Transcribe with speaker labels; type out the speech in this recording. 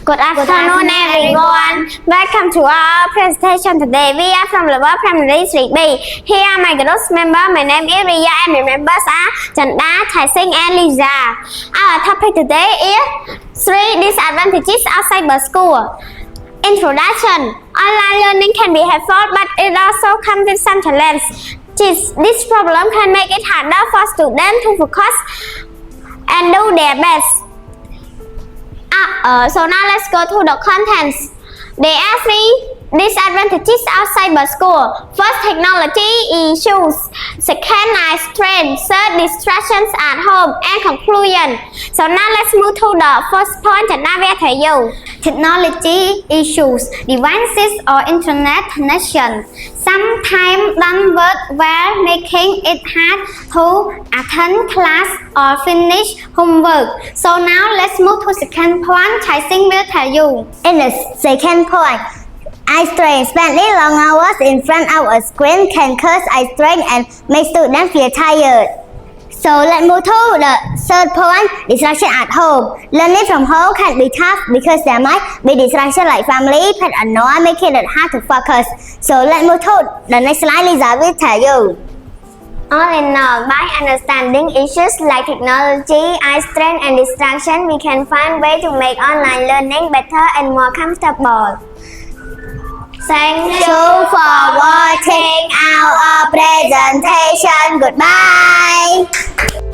Speaker 1: Good afternoon, everyone. Welcome to our presentation today. We are from level primary 3B. Here are my group members. My name is Ria and my members are Chanda, Thai-Sing and Lisa. Our topic today is 3 disadvantages of cyber school. Introduction. Online learning can be helpful, but it also comes with some challenges. This problem can make it harder for students to focus and do their best. So now let's go to the contents. There are 3 disadvantages of cyber school. First, technology issues. Second, night strain. Third, distractions at home. And conclusion. So now let's move to the first point and now where to you. Technology issues. Devices or internet connection sometimes don't work well, making it hard to attend class or finish homework. So now let's move to second point. Thai-Sing will tell you.
Speaker 2: In the second point, eye strain. Spending long hours in front of a screen can cause eye strain and make students feel tired. So let's move to the third point, distraction at home. Learning from home can be tough because there might be distraction like family, pet or noise, making it hard to focus. So let's move to the next slide. Lisa will tell you.
Speaker 1: All in all, by understanding issues like technology, eye strain and distraction, we can find ways to make online learning better and more comfortable. Thank you
Speaker 2: for watching our presentation. Goodbye.